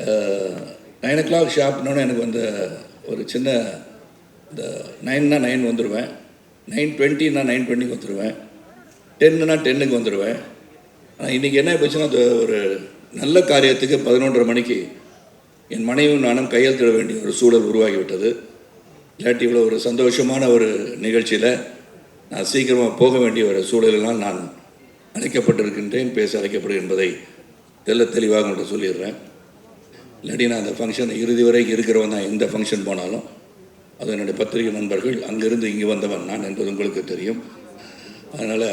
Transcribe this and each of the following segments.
9 o'clock ஷார்ப்னோன்னு எனக்கு வந்து ஒரு சின்ன இந்த 9னா 9 வந்துடுவேன், 9:20னா 9:20 வந்துடுவேன், 10னா 10க்கு வந்துடுவேன். ஆனால் இன்றைக்கி என்ன போச்சுன்னா, அது ஒரு நல்ல காரியத்துக்கு 11:30 மணிக்கு என் மனைவியும் நானும் கையெழுத்திட வேண்டிய ஒரு சூழல் உருவாகிவிட்டது. இல்லாட்டி இவ்வளோ ஒரு சந்தோஷமான ஒரு நிகழ்ச்சியில் நான் சீக்கிரமாக போக வேண்டிய ஒரு சூழலெல்லாம் நான் அழைக்கப்பட்டிருக்கின்றேன், பேச அழைக்கப்படுகிறேன் என்பதை தெளிவாக உங்கள்கிட்ட சொல்லிடுறேன். இல்லாட்டி நான் அந்த ஃபங்க்ஷன் இறுதி வரைக்கும் இருக்கிறவன் தான். எந்த ஃபங்க்ஷன் போனாலும் அது என்னுடைய பத்திரிகை நண்பர்கள், அங்கேருந்து இங்கே வந்தவன் நான் என்பது உங்களுக்கு தெரியும். அதனால்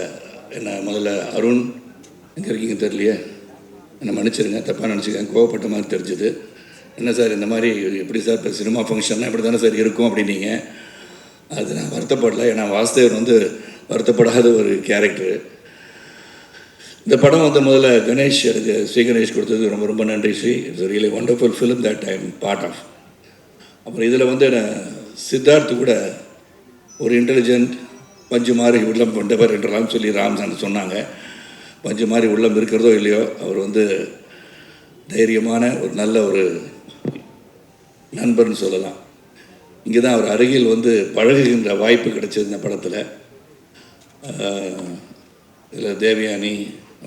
என்ன முதல்ல அருண் எங்கே இருக்கீங்க தெரியலையே, என்னை மன்னிச்சிருங்க, தப்பாக நினச்சிக்கேன், கோவப்பட்ட மாதிரி தெரிஞ்சுது. என்ன சார் இந்த மாதிரி எப்படி சார் இப்போ சினிமா ஃபங்க்ஷன்னா இப்படி தானே சார் இருக்கும் அப்படின்னீங்க. அது நான் வருத்தப்படலை, ஏன்னா வாசுதேவன் வந்து வருத்தப்படாத ஒரு கேரக்டரு. இந்த படம் வந்து முதல்ல கணேஷ், எனக்கு ஸ்ரீ கணேஷ் கொடுத்தது ரொம்ப ரொம்ப நன்றி Sri. It's really wonderful film that I am part of. அப்புறம் இதில் வந்து சித்தார்த்து கூட ஒரு இன்டெலிஜென்ட் பஞ்சு மாதிரி உள்ளம் கொண்டவர் என்றெல்லாம் சொல்லி ராம்சான் சொன்னாங்க. பஞ்சு மாதிரி உள்ளம் இருக்கிறதோ இல்லையோ, அவர் வந்து தைரியமான ஒரு நல்ல ஒரு நண்பர்னு சொல்லலாம். இங்கே தான் அவர் அருகில் வந்து பழகுகின்ற வாய்ப்பு கிடைச்சது இந்த படத்தில். இதில் தேவயானி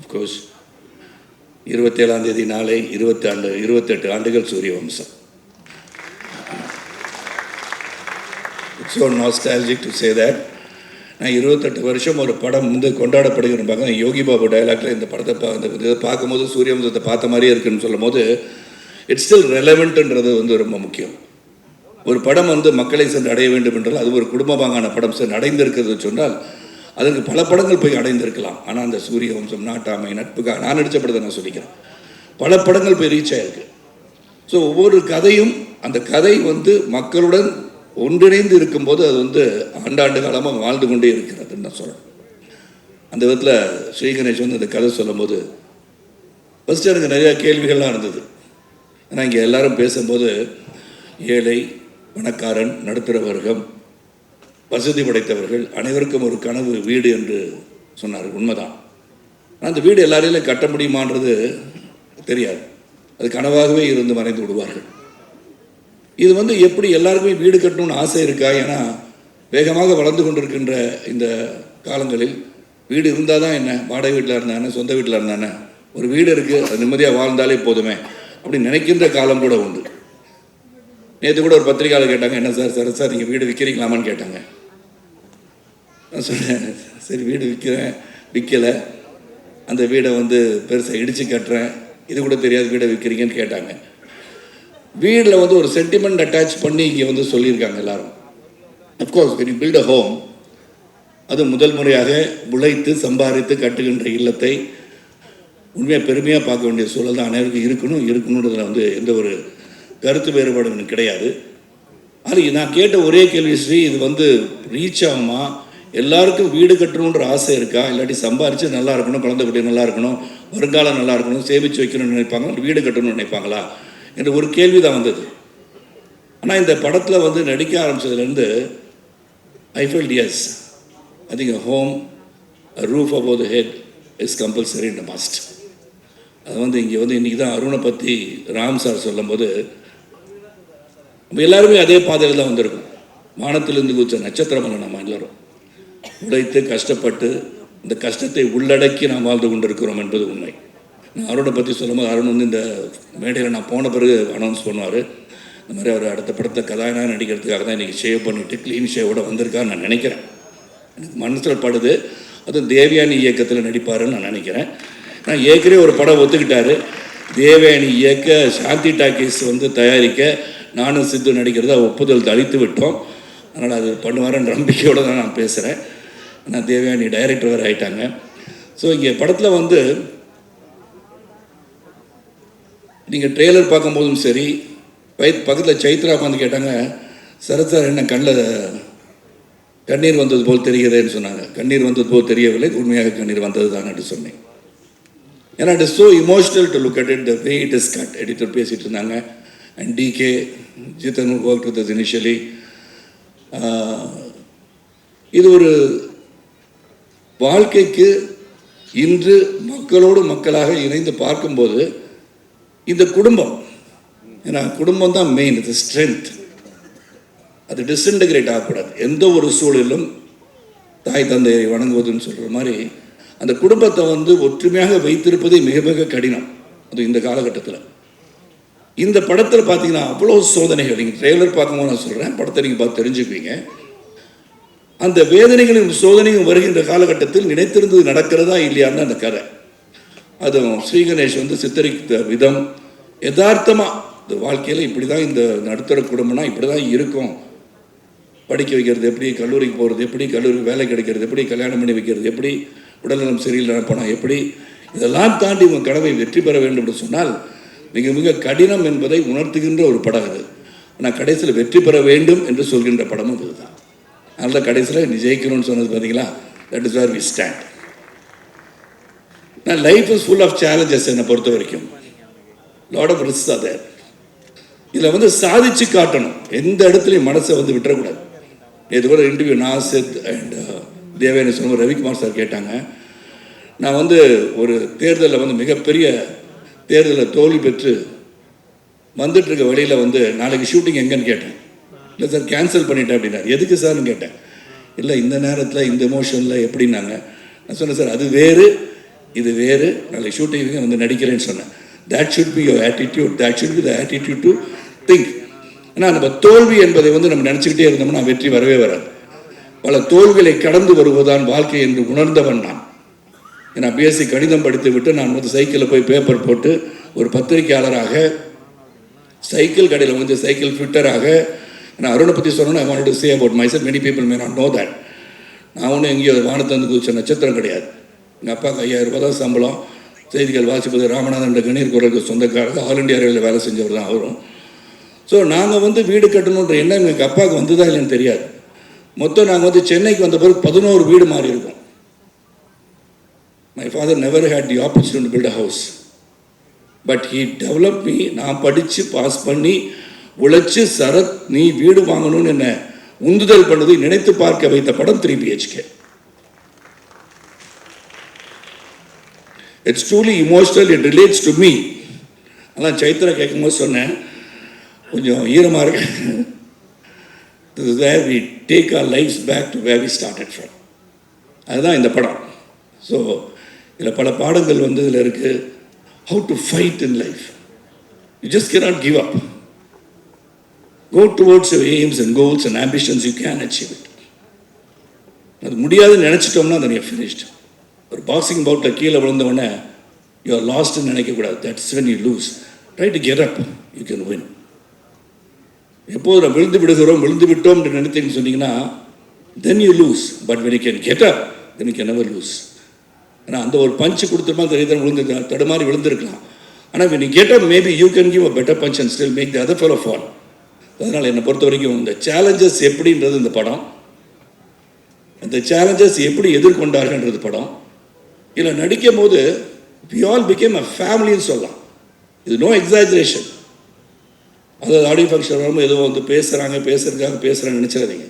அஃப்கோர்ஸ் 27ஆம் தேதி நாளை 28 ஆண்டுகள் சூரிய வம்சம். It's so nostalgic to say that. நான் 28 வருஷம் ஒரு படம் வந்து கொண்டாடப்படுகிற பார்க்க யோகி பாபு டைலாக்ல இந்த படத்தை இதை பார்க்கும்போது சூரிய வம்சத்தை பார்த்த மாதிரியே இருக்குன்னு சொல்லும் போது இட்ஸ் ஸ்டில் ரெலவெண்ட்ன்றது வந்து ரொம்ப முக்கியம். ஒரு படம் வந்து மக்களை சென்று அடைய வேண்டும் என்றால் அது ஒரு குடும்பமாகான படம் சென்று அடைந்திருக்கிறது சொன்னால் அதற்கு பல படங்கள் போய் அடைந்திருக்கலாம். ஆனால் அந்த சூரிய வம்சம், நாட்டாமை, நட்புக்காக நான் நடித்த படத்தை நான் சொல்லிக்கிறேன், பல படங்கள் போய் ரீச் ஆகிருக்கு. ஸோ ஒவ்வொரு கதையும் அந்த கதை வந்து மக்களுடன் ஒன்றிணைந்து இருக்கும்போது அது வந்து ஆண்டாண்டு காலமாக வாழ்ந்து கொண்டே இருக்கிறதுன்னு நான் சொல்கிறேன். அந்த விதத்தில் ஸ்ரீ கணேஷ் வந்து அந்த கதை சொல்லும் போது ஃபஸ்ட்டு எனக்கு நிறையா கேள்விகள்லாம் இருந்தது. ஏன்னா இங்கே எல்லாரும் பேசும்போது ஏழை, பணக்காரன், நடுத்தர வர்க்கம், வசதி படைத்தவர்கள் அனைவருக்கும் ஒரு கனவு வீடு என்று சொன்னார். உண்மைதான். ஆனால் அந்த வீடு எல்லாரையும் கட்ட முடியுமான்றது தெரியாது. அது கனவாகவே இருந்து மறைந்து விடுவார்கள். இது வந்து எப்படி எல்லாருக்குமே வீடு கட்டணும்னு ஆசை இருக்கா? ஏன்னா வேகமாக வளர்ந்து கொண்டிருக்கின்ற இந்த காலங்களில் வீடு இருந்தால் தான் என்ன, வாடகை வீட்டில் இருந்தானே, சொந்த வீட்டில் இருந்தானே, ஒரு வீடு இருக்குது, அது நிம்மதியாக வாழ்ந்தாலே போதுமே அப்படின்னு நினைக்கின்ற காலம் கூட உண்டு. நேற்று கூட ஒரு பத்திரிகையாளர் கேட்டாங்க, என்ன சார் நீங்கள் வீடு விற்கிறீங்களாமான்னு கேட்டாங்க. நான் சொன்னேன், சரி வீடு விற்கலை, அந்த வீடை வந்து பெருசாக இடித்து கட்டுறேன், இது கூட தெரியாது வீடை விற்கிறீங்கன்னு கேட்டாங்க. வீட்டில் வந்து ஒரு சென்டிமெண்ட் அட்டாச் பண்ணி இங்கே வந்து சொல்லியிருக்காங்க எல்லாரும். Of course when you build a home, அது முதல் முறையாக உழைத்து சம்பாதித்து கட்டுகின்ற இல்லத்தை உண்மையாக பெருமையாக பார்க்க வேண்டிய சூழல் தான் அனைவருக்கும் இருக்கணுன்றதுல வந்து எந்த ஒரு கருத்து வேறுபாடும் எனக்கு கிடையாது. அது நான் கேட்ட ஒரே கேள்வி ஸ்ரீ, இது வந்து ரீச் ஆகுமா? எல்லாருக்கும் வீடு கட்டணுன்ற ஆசை இருக்கா? இல்லாட்டி சம்பாரித்து நல்லா இருக்கணும், குழந்தை குட்டி நல்லா இருக்கணும், வருங்காலம் நல்லா இருக்கணும், சேமித்து வைக்கணும்னு நினைப்பாங்களா, வீடு கட்டணும்னு நினைப்பாங்களா என்ற ஒரு கேள்வி தான் வந்தது. ஆனால் இந்த படத்தில் வந்து நடிக்க ஆரம்பித்ததுலேருந்து I felt yes, I think home, roof above the head is compulsory in the must. அது வந்து இங்கே வந்து இன்றைக்கி தான் அருணை பற்றி ராம் சார் சொல்லும் போது நம்ம எல்லாருமே அதே பாதையில் தான் வந்திருக்கோம். வானத்திலிருந்து குதிச்ச நட்சத்திரம் இல்லை நம்ம எல்லோரும். உழைத்து கஷ்டப்பட்டு இந்த கஷ்டத்தை உள்ளடக்கி நாம் வாழ்ந்து கொண்டிருக்கிறோம் என்பது உண்மை. நான் அருணை பற்றி சொல்லும்போது அருண் வந்து இந்த மேடையில் நான் போன பிறகு அனௌன்ஸ் பண்ணுவார், இந்த மாதிரி அவர் அடுத்த படத்தை கதாநாயகனாக நடிக்கிறதுக்காக தான் இன்றைக்கி ஷேவ் பண்ணிவிட்டு க்ளீன் ஷேவோட வந்திருக்கான்னு நான் நினைக்கிறேன். எனக்கு மனசில் படுது. அதுவும் தேவயானி இயக்கத்தில் நடிப்பாருன்னு நான் நினைக்கிறேன். நான் ஏற்கனவே ஒரு படம் ஒத்துக்கிட்டாரு, தேவயானி இயக்க சாந்தி டாக்கீஸ் வந்து தயாரிக்க நானும் சித்து நடிக்கிறத ஒப்புதல் அளித்து விட்டோம். அதனால் அது பண்ணுவாருன்ற நம்பிக்கையோடு தான் நான் பேசுகிறேன். ஆனால் தேவயானி டைரக்டர் வேறு ஆகிட்டாங்க. ஸோ இங்கே படத்தில் வந்து நீங்கள் ட்ரெய்லர் பார்க்கும்போதும் சரி, பக்கத்தில் சைத்ரா உட்காந்து கேட்டாங்க, சரத் சார் என்ன கண்ணில் கண்ணீர் வந்தது போல் தெரிகிறதுன்னு சொன்னாங்க. கண்ணீர் வந்தது போல் தெரியவில்லை, உண்மையாக கண்ணீர் வந்தது தான் என்று சொன்னேன். ஏன்னா it is so emotional to look at it, the way it is cut. Editor பேசிகிட்டு இருந்தாங்க. And DK Jithan work with us initially. இது ஒரு வாழ்க்கைக்கு இன்று மக்களோடு மக்களாக இணைந்து பார்க்கும்போது இந்த குடும்பம் ஏன்னா குடும்பம் தான் மெயின், இது ஸ்ட்ரென்த். அது டிஸ்இன்டகிரேட் ஆகக்கூடாது. எந்த ஒரு சூழலும் தாய் தந்தையை வணங்குவதுன்னு சொல்கிற மாதிரி அந்த குடும்பத்தை ஒற்றுமையாக வைத்திருப்பதே மிக மிக கடினம். அது இந்த காலகட்டத்தில். இந்த படத்தில் பார்த்தீங்கன்னா அவ்வளோ சோதனைகள். நீங்கள் ட்ரெய்லர் பார்க்கும்போது நான் சொல்கிறேன், படத்தை நீங்கள் பார்த்து தெரிஞ்சுக்குவீங்க. அந்த வேதனைகளும் சோதனையும் வருகின்ற காலகட்டத்தில் நினைத்திருந்தது நடக்கிறதா இல்லையான்னு அந்த கதை. அதுவும் ஸ்ரீகணேஷ் சித்தரித்த விதம் யதார்த்தமாக இந்த வாழ்க்கையில் இப்படி தான், இந்த நடுத்தர குடும்பம்னா இப்படி தான் இருக்கும். படிக்க வைக்கிறது எப்படி, கல்லூரிக்கு போகிறது எப்படி, கல்லூரிக்கு வேலை கிடைக்கிறது எப்படி, கல்யாணம் பண்ணி வைக்கிறது எப்படி, உடல்நலம் சரியில்லை போனால் எப்படி, இதெல்லாம் தாண்டி உங்கள் கடமை வெற்றி பெற வேண்டும் என்று சொன்னால் மிக மிக கடினம் என்பதை உணர்த்துகின்ற ஒரு படம் அது. ஆனால் கடைசியில் வெற்றி பெற வேண்டும் என்று சொல்கின்ற படமும் இதுதான். அதனால் கடைசியில் நீ ஜெயிக்கணும்னு சொன்னது பார்த்தீங்களா, that is where we stand. நான் life is full of challenges. என்னை பொறுத்த வரைக்கும் லாட் ஆஃப் ரிஸ்க் தான் தேர். இதில் சாதிச்சு காட்டணும். எந்த இடத்துலையும் மனசை விட்டுறக்கூடாது. இது கூட இன்டர்வியூ நாசித் அண்ட் தேவேன சொன்ன ரவிக்குமார் சார் கேட்டாங்க. நான் ஒரு தேர்தலில் மிகப்பெரிய தேர்தலில் தோல்வி பெற்று வந்துட்டுருக்க வழியில் நாளைக்கு ஷூட்டிங் எங்கன்னு கேட்டேன். இல்லை சார் கேன்சல் பண்ணிட்டேன் அப்படின்னாரு. எதுக்கு சார்னு கேட்டேன். இல்லை இந்த நேரத்தில் இந்த எமோஷனில் எப்படின்னாங்க. நான் சொன்னேன் சார் அது வேறு இது வேறு, நாளைக்கு ஷூட்டிங் நடிக்கிறேன்னு சொன்னேன். that should be your attitude, that should be the attitude to think. ஆனால் நம்ம தோல்வி என்பதை நம்ம நினச்சிக்கிட்டே இருந்தோம்னா வெற்றி வரவே வராது. பல தோல்விகளை கடந்து வருவதுதான் வாழ்க்கை என்று உணர்ந்தவன் நான். ஏன்னா பிஎஸ்சி கணிதம் படித்து விட்டு நான் சைக்கிளில் போய் பேப்பர் போட்டு ஒரு பத்திரிகையாளராக, சைக்கிள் கடையில் சைக்கிள் ஃபிட்டராக, நான் அருணை பற்றி சொல்லணும். I want to say about my self, many people may not know that. நான் ஒன்றும் எங்கேயோ வானத்தை குதிச்ச நட்சத்திரம் கிடையாது. எங்கள் அப்பாவுக்கு 5000 ரூபாய் தான் சம்பளம். செய்திகள் வாசிப்பது ராமநாதன் என்ற கணீர் குரலுக்கு சொந்தக்காரங்க, ஆல் இண்டியா ரயில்வேல வேலை செஞ்சவர் தான் அவரும். ஸோ நாங்கள் வீடு கட்டணுன்ற எண்ணம் எங்கள் அப்பாவுக்கு வந்ததா இல்லைன்னு தெரியாது. மொத்தம் நாங்கள் சென்னைக்கு வந்த பிறகு 11 வீடு மாறி இருக்கோம். My father never had the opportunity to build a house, but he develop me. நான் படித்து பாஸ் பண்ணி உழைச்சி சரத் நீ வீடு வாங்கணும்னு என்ன உந்துதல் பண்ணது, நினைத்து பார்க்க வைத்த படம் 3 BHK. It's truly emotional, it relates to me. அதான் சைத்ரா கேட்கும்போது சொன்னேன், கொஞ்சம் ஈரமாக இருக்கு. This is where we take our lives back to where we started from. அதுதான் இந்த படம். ஸோ இதில் பல பாடங்கள் இதில் இருக்குது. How to fight in life. You just cannot give up. Go towards your aims and goals and ambitions, you can achieve it. அது முடியாதுன்னு நினச்சிட்டோம்னா then you're finished. ஒரு பாக்ஸிங் பவுட்டில் கீழே விழுந்தவொடனே யூ ஆர் லாஸ்ட்னு நினைக்கக்கூடாது. That's when you lose. Try to get up, you can win. எப்போது நம்ம விழுந்து விட்டோம் என்று நினைத்தீங்கன்னு சொன்னீங்கன்னா then you lose. But when you can get up, then you can never lose. ஆனால் அந்த ஒரு பஞ்சு கொடுத்துருமா தெரியுது, தடுமாறி விழுந்திருக்கலாம். ஆனால் when you get up, maybe you can give a better punch and still make the other fellow fall. அதனால் என்னை பொறுத்த வரைக்கும் இந்த சேலஞ்சஸ் எப்படின்றது இந்த படம், அந்த சேலஞ்சஸ் எப்படி எதிர்கொண்டார்கள்ன்றது படம். இதில் நடிக்கும் போது we all became a familyன்னு சொல்லலாம். இது நோ எக்ஸாஜரேஷன். அதாவது ஆடியோ ஃபங்க்ஷன் வரும்போது ஏதோ பேசுகிறாங்க நினச்சிடாதீங்க.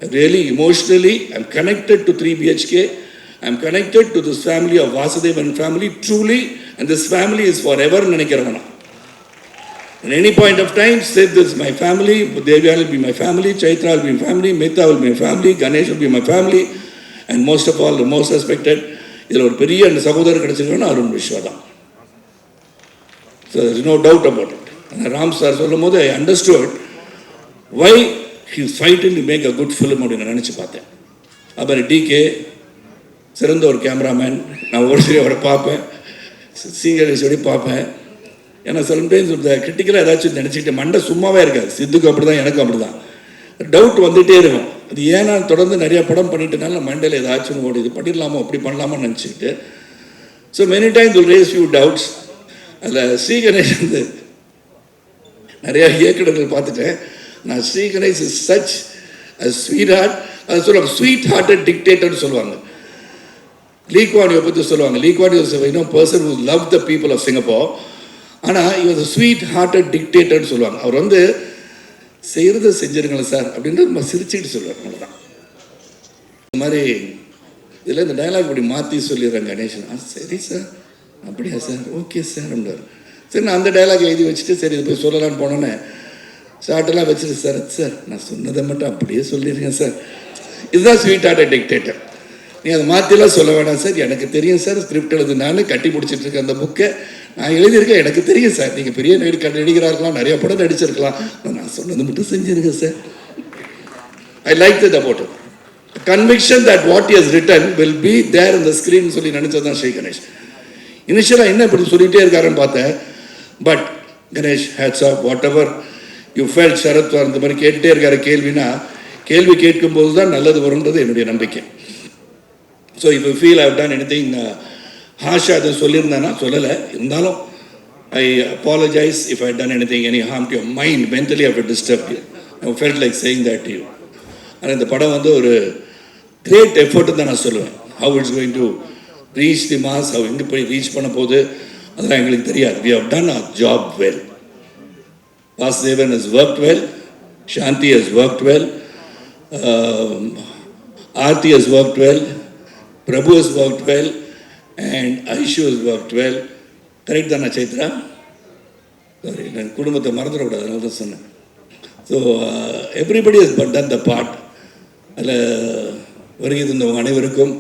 Really emotionally I am connected to 3 BHK. I am connected to this family of Vasudevan family truly, and this family is forever நினைக்கிறவனா. At any point of time, say this is my family, Devya will be my family, Chaitra will be my family, Mehta will be my family, Ganesh will be my family, and most of all, the most respected, இதில் ஒரு பெரிய அந்த சகோதரர் கிடைச்சிருக்கோன்னா அருண் விஸ்வா தான். So there is no doubt about it. And Ram sir சொல்லும் போது I understood why he is fighting to make a good film அப்படின்னு நினச்சி பார்த்தேன். அப்புறம் DK சிறந்த ஒரு கேமராமேன், நான் ஒரு சரி அவரை பார்ப்பேன், சீங்கரேஸ்வரி பார்ப்பேன். ஏன்னா சம்டைம்ஸ் இந்த கிரிட்டிக்கலாக ஏதாச்சும் நினச்சிக்கிட்டு மண்டை சும்மாவே இருக்காது. சித்துக்கு அப்படி தான், எனக்கும் அப்படி தான். டவுட் வந்துகிட்டே இருக்கும். அது ஏன்னா தொடர்ந்து நிறையா படம் பண்ணிட்டனால மண்டையில் ஏதாச்சும் ஓடி இது பண்ணிடலாமோ அப்படி பண்ணலாமோ நினச்சிக்கிட்டு. So many times will raise few doubts. அதில் ஸ்ரீகணேஷ் நிறையா இயக்குநர்கள் பார்த்துட்டேன். நான் Sriganesh is such a sweet heart. அது சொல்லுவாங்க ஸ்வீட் ஹார்ட்டட் டிக்டேட்டர்னு சொல்லுவாங்க. லீ குவான் யூ பற்றி சொல்லுவாங்க. Lee Kuan Yew person who love the people of Singapore. ஆனால் he was a sweet hearted dictatorன்னு சொல்லுவாங்க. அவர் செய்கிறத செஞ்சிருங்களேன் சார் அப்படின்ட்டு நம்ம சிரிச்சுக்கிட்டு சொல்லுவார். அவ்வளோதான். இந்த மாதிரி இதில் இந்த டைலாக் இப்படி மாற்றி சொல்லிடுறாங்க கணேசன். சரி சார், அப்படியா சார், ஓகே சார் அப்படின்றார். சரி, நான் அந்த டைலாக் எழுதி வச்சுட்டு சரி இது போய் சொல்லலான்னு போனோன்னே ஷார்ட்டெல்லாம் வச்சுட்டு சார் நான் சொன்னதை மட்டும் அப்படியே சொல்லிடுங்க சார். இதுதான் ஸ்வீட் ஹார்ட் டிக்டேட்டர். நீ அதை மாற்றிலாம் சொல்ல வேணாம் சார், எனக்கு தெரியும் சார், ஸ்கிரிப்ட் எழுது நான் கட்டி பிடிச்சிட்ருக்கேன் அந்த புக்கை, நான் எழுதியிருக்கேன், எனக்கு தெரியும் சார், நீங்கள் பெரிய நடிகராக இருக்கலாம், நிறைய படம் நடிச்சிருக்கலாம், நான் சொன்னது மட்டும் செஞ்சுருங்க sir. I like that about it. Conviction that what is written will be there in the screen சொல்லி நினச்சது தான் ஸ்ரீ கணேஷ். இனிஷியலாக என்ன இப்படி சொல்லிகிட்டே இருக்காருன்னு பார்த்தேன். But Ganesh hats off whatever you felt. Sarath அந்த மாதிரி கேட்டுகிட்டே இருக்காரு கேள்வினா, கேள்வி கேட்கும்போது தான் நல்லது வரும்ன்றது என்னுடைய நம்பிக்கை. ஸோ இப்போ feel I've done anything harsh அதை சொல்லியிருந்தேன்னா சொல்லலை, இருந்தாலும் I apologise if I done anything any harm to your mind, mentally I disturb you. I felt like saying that to you. ஆனால் இந்த படம் வந்து ஒரு கிரேட் எஃபர்ட் தான் நான் சொல்லுவேன். How it's going to reach the mass, how எங்கே போய் ரீச் பண்ண போகுது அதெல்லாம் எங்களுக்கு தெரியாது. We have done our job well. Vasudevan has worked well, Shanti has worked well, Aarti has worked well, Prabhu has worked well, and Aishu has worked well. Correct தானே Chaitra? Sorry, நான் குடும்பத்தை மறந்துடக்கூடாது, அதனால தான் சொன்னேன். So everybody has but done the part. அதில் வருகை தந்தவங்க அனைவருக்கும்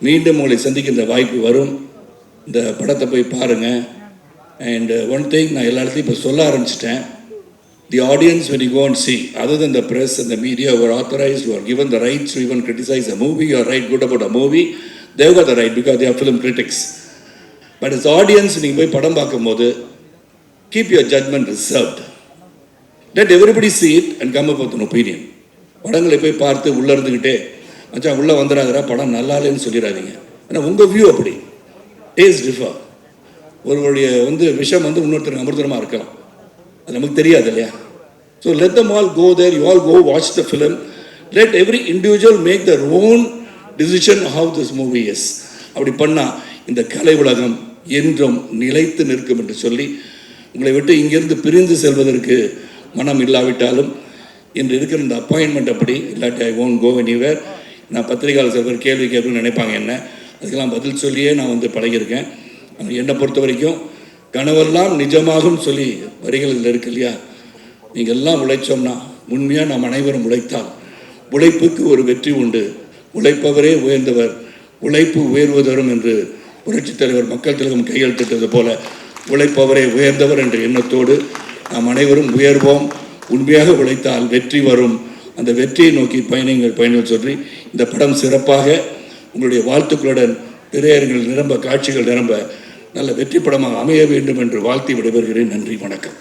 மீண்டும் உங்களை சந்திக்கின்ற வாய்ப்பு வரும். இந்த படத்தை போய் பாருங்கள். அண்ட் ஒன் திங் நான் எல்லா இடத்துலையும் இப்போ சொல்ல ஆரம்பிச்சிட்டேன். The audience, when you go and see, other than the press and the media who are authorized, who are given the rights to even criticize a movie or write good about a movie, they've got the right because they are film critics. But as audience, நீங்கள் போய் படம் பார்க்கும்போது keep your judgment reserved. Let everybody see it and come up with an opinion. படங்களை போய் பார்த்து உள்ளே இருந்துக்கிட்டே மச்சான் உள்ளே வந்துடாதரா படம் நல்லா இல்லைன்னு சொல்லிடாதீங்க. ஆனால் உங்கள் வியூ அப்படி டேஸ்ட் டிஃபர். ஒருவருடைய விஷம் இன்னொருத்தருக்கு அமிர்தமாக இருக்கலாம், அது நமக்கு தெரியாது இல்லையா? So let them all go there, you all go watch the film, let every individual make their own decision how this movie is. அப்படி பண்ணால் இந்த கலை உலகம் என்றும் நிலைத்து நிற்கும் என்று சொல்லி உங்களை விட்டு இங்கிருந்து பிரிந்து செல்வதற்கு மனம் இல்லாவிட்டாலும் இன்று இருக்கிற இந்த அப்பாயின்மெண்ட் அப்படி இல்லாட்டி ஐ ஓன்ட் கோ எனிவேர். நான் பத்திரிகையாளர் சில பேர் கேள்வி கேட்கணும்னு நினைப்பாங்க என்ன, அதுக்கெல்லாம் பதில் சொல்லியே நான் பழகியிருக்கேன். என்னை பொறுத்த வரைக்கும் கனவெல்லாம் நிஜமாகும் சொல்லி வரிகள் இருக்கு இல்லையா? நீங்கள் எல்லாம் உழைச்சோம்னா, உண்மையாக நாம் அனைவரும் உழைத்தால் உழைப்புக்கு ஒரு வெற்றி உண்டு. உழைப்பவரே உயர்ந்தவர், உழைப்பு உயர்வதரும் என்று புரட்சித் தலைவர் மக்கள் திலகம் கையெழுத்திட்டது போல உழைப்பவரே உயர்ந்தவர் என்ற எண்ணத்தோடு நாம் அனைவரும் உயர்வோம். உண்மையாக உழைத்தால் வெற்றி வரும். அந்த வெற்றியை நோக்கி பயணங்கள் சொல்லி இந்த படம் சிறப்பாக உங்களுடைய வாழ்த்துக்களுடன் திரையரங்கில் நிரம்ப, காட்சிகள் நிரம்ப நல்ல வெற்றி படமாக அமைய வேண்டும் என்று வாழ்த்தி விடைபெறுகிறேன். நன்றி, வணக்கம்.